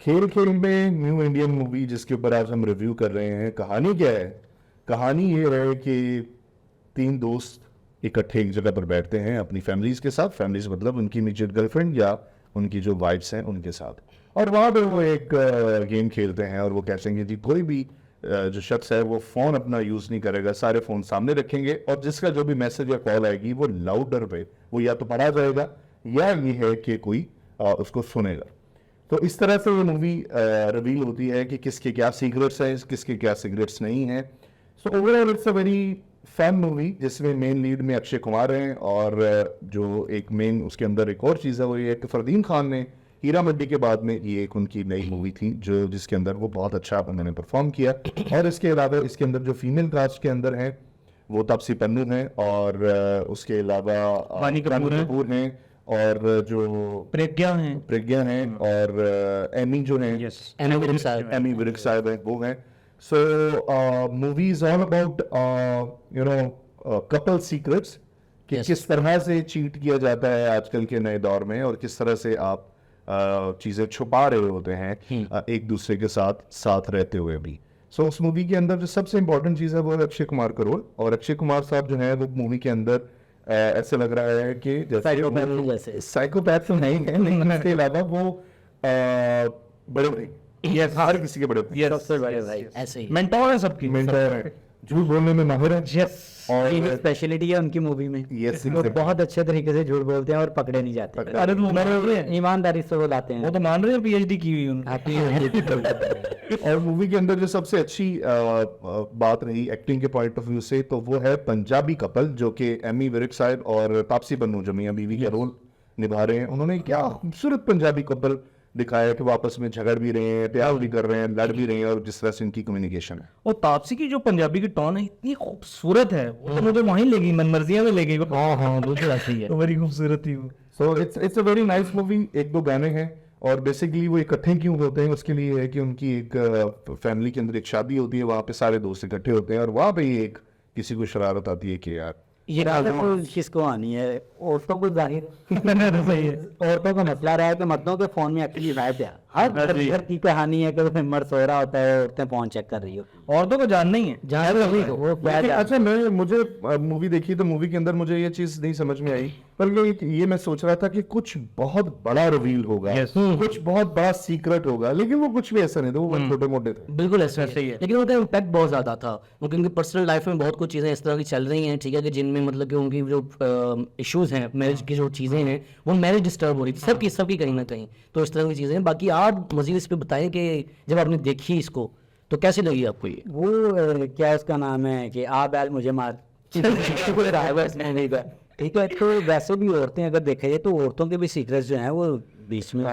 खेल खेल में न्यू इंडियन मूवी जिसके ऊपर आज हम रिव्यू कर रहे हैं, कहानी क्या है? कहानी ये है कि तीन दोस्त इकट्ठे एक जगह पर बैठते हैं अपनी फैमिलीज के साथ, फैमिलीज मतलब उनकी इमीडिएट गर्लफ्रेंड या उनकी जो वाइफ्स हैं उनके साथ, और वहाँ पर वो एक गेम खेलते हैं और वो कहते हैं कि कोई भी जो शख्स है वो फ़ोन अपना यूज़ नहीं करेगा, सारे फ़ोन सामने रखेंगे और जिसका जो भी मैसेज या कॉल आएगी वो लाउडर पे वो या तो पढ़ा जाएगा या ये है कि कोई उसको सुनेगा। तो इस तरह से ये मूवी रिवील होती है कि किसके क्या सीक्रेट्स हैं, किसके क्या सीक्रेट्स नहीं हैं। So overall it's a very fan movie जिसमें मेन लीड में अक्षय कुमार हैं और जो एक मेन उसके अंदर एक और चीज़ है वो ये कि फरदीन खान ने हीरा मंडी के बाद में ये एक उनकी नई मूवी थी जो जिसके अंदर वो बहुत अच्छा उन्होंने परफॉर्म किया। और इसके अलावा इसके अंदर जो फीमेल कास्ट के अंदर हैं वो तापसी पन्नू हैं और उसके अलावा वानी कपूर हैं और जो प्रज्ञा हैं और एमी जो हैं, एमी विर्क साहब हैं वो हैं। सो movie is all about couple secrets कि किस तरह से चीट किया जाता है आजकल के नए दौर में और किस तरह से आप चीजें छुपा रहे होते हैं एक दूसरे के साथ रहते हुए भी। सो उस मूवी के अंदर जो सबसे इम्पोर्टेंट चीज़ है वो है अक्षय कुमार का रोल, और अक्षय कुमार साहब जो है वो मूवी के अंदर ऐसे लग रहा है कि साइकोपैथ तो नहीं है लेकिन इसके अलावा वो बड़े भाई, हर किसी के बड़े भाई, ऐसे ही मेंटोर है सबकी, मेंटोर है, झूठ बोलने में माहिर है और स्पेशलिटी है उनकी मूवी में। यस, बहुत अच्छे तरीके से झूठ बोलते हैं और पकड़े नहीं जाते। अरे वो मान रहे हैं, ईमानदारी से वो लाते हैं, वो तो मान रहे हैं पीएचडी की हुई उन्होंने। और मूवी के अंदर जो सबसे अच्छी बात रही एक्टिंग के पॉइंट ऑफ व्यू से तो वो है पंजाबी कपल जो कि एमी विर्क साहब और तापसी पन्नू जो मियां बीवी का रोल निभा रहे हैं। उन्होंने क्या खूबसूरत पंजाबी कपल दिखाया कि वो आपस में झगड़ भी रहे हैं, प्यार भी कर रहे हैं, लड़ भी रहे हैं और जिस तरह से इनकी कम्युनिकेशन है। और तापसी की जो पंजाबी की टोन है इतनी खूबसूरत है, वो तो मुझे वहीं ले गई, मनमर्जियां में ले गई। हाँ बिल्कुल ऐसे ही है, तो बड़ी खूबसूरत थी वो। So it's a very nice movie. एक दो गाने हैं और बेसिकली वो इकट्ठे क्यों होते हैं उसके लिए है कि उनकी एक फैमिली के अंदर एक शादी होती है, वहाँ पे सारे दोस्त इकट्ठे होते हैं और वहाँ पे एक किसी को शरारत आती है कि यार ये किसको आनी है, औरतों को जाहिर सही है। औरतों का मसला रहा है कि मर्दों के फोन में एक्चुअली गायब है, हर घर की कहानी है कि उसमें मर्द सो रहा होता है, औरतें फोन चेक कर रही हो, औरतों को जानना ही है अच्छा मुझे मूवी देखी तो मूवी के अंदर मुझे ये चीज नहीं समझ में आई, बल्कि ये मैं सोच रहा था कि कुछ बहुत बड़ा रिवील होगा, कुछ बहुत बड़ा सीक्रेट होगा, लेकिन वो कुछ भी ऐसा नहीं था, वो छोटे मोटे थे। बिल्कुल ऐसा ही है, लेकिन उनका इम्पैक्ट बहुत ज्यादा था क्योंकि उनकी पर्सनल लाइफ में बहुत कुछ चीजें इस तरह की चल रही हैं, ठीक है, कि जिनमें मतलब कि उनकी जो इश्यूज हैं, मैरिज की जो चीजें हैं वो मैरिज डिस्टर्ब हो रही थी सबकी कहीं ना कहीं, तो इस तरह की चीजें हैं। बाकी आप मजीद इस पे बताएं कि जब आपने देखी इसको तो कैसी लगी आपको ये? वो क्या इसका नाम है कि आ बैल मुझे मार ठीक है। तो वैसे भी औरतें अगर देखा जाए तो औरतों के भी सीक्रेट्स जो हैं वो बीच में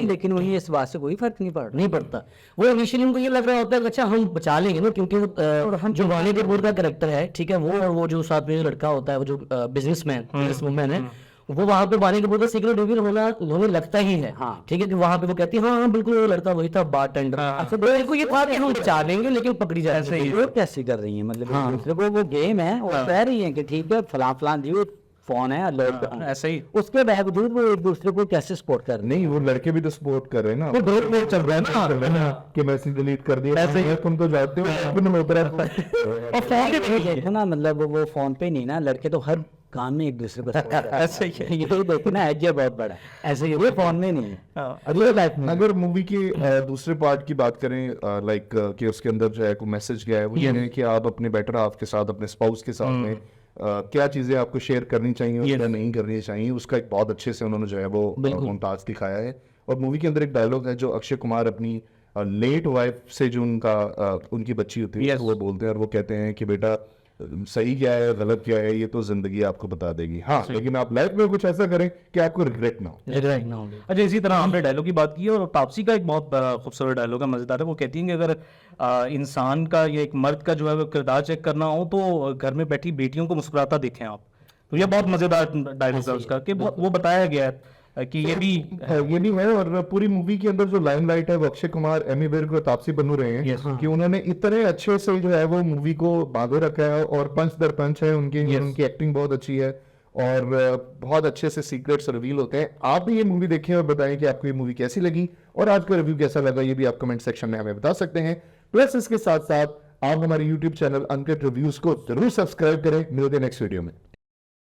लेकिन वही इस बात से कोई फर्क नहीं पड़ता। वो इनिशियली उनको ये लग रहा होता है कि अच्छा हम बचा लेंगे ना, क्योंकि जो वानी कपूर का कैरेक्टर है, ठीक है, वो और वो जो साथ में जो लड़का होता है, वो जो बिजनेसमैन है, वो वहाँ पे वानी कपूर का सीक्रेट रिवील होने लगता ही है। हाँ ठीक है, कि वहाँ पे वो कहती है हाँ बिल्कुल वो लड़का वही था बारटेंडर। अच्छा मेरे को ये था कि हम बचा लेंगे लेकिन पकड़ी जाए। ऐसे ही वो कैसे कर रही है, मतलब दूसरे को वो गेम है और कह रही है कि ठीक है फलां दी फोन है लोग, ऐसे ही उसके बावजूद वो एक दूसरे को कैसे सपोर्ट कर रहे हैं? नहीं, वो लड़के भी तो सपोर्ट कर रहे हैं ना, वो दो मिनट चल रहा है ना कि मैसेज डिलीट कर दिया, ऐसे ही तुम तो जाते हो अपने में उतरा और फोन पे देखो ना, मतलब वो फोन पे नहीं ना, लड़के तो हर काम में एक दूसरे को ऐसे ही है, ये देखो ना एज बहुत बड़ा ऐसे ही, वो फोन में नहीं है। अगर मूवी के दूसरे पार्ट की बात करें लाइक कि उसके अंदर जो है कोई मैसेज गया है वो ये है कि आप अपने बेटर हाफ के साथ, अपने स्पाउस के साथ में क्या चीजें आपको शेयर करनी चाहिए या नहीं करनी चाहिए, उसका एक बहुत अच्छे से उन्होंने जो है वो मुमताज दिखाया है। और मूवी के अंदर एक डायलॉग है जो अक्षय कुमार अपनी लेट वाइफ से जो उनकी बच्ची होती है वो बोलते हैं और वो कहते हैं कि बेटा सही क्या है गलत क्या है ये तो जिंदगी आपको बता देगी, हाँ लेकिन आप लाइफ में कुछ ऐसा करें कि आपको रिग्रेट ना हो। अच्छा, इसी तरह हमने डायलॉग की बात की और तापसी का एक बहुत खूबसूरत डायलॉग है, मजेदार है। वो कहती है कि अगर इंसान का या एक मर्द का जो है वो किरदार चेक करना हो तो घर में बैठी बेटियों को मुस्कुराता देखें आप। तो ये बहुत मजेदार डायलॉग है उसका कि वो बताया गया है कि ये भी है। और पूरी मूवी के अंदर जो लाइमलाइट है वो अक्षय कुमार, एमी विर्क और तापसी पन्नू रहे हैं कि उन्होंने इतने अच्छे से जो है वो मूवी को बांधे रखा है और पंच दर पंच है उनकी एक्टिंग बहुत अच्छी है और बहुत अच्छे से सीक्रेट्स रिवील होते हैं। आप भी ये मूवी देखें और बताएं कि आपको ये मूवी कैसी लगी और आज का रिव्यू कैसा लगा ये भी आप कमेंट सेक्शन में हमें बता सकते हैं। प्लस इसके साथ साथ आप हमारे यूट्यूब चैनल अनकट रिव्यूज को जरूर सब्सक्राइब करें। मिलते हैं नेक्स्ट वीडियो में।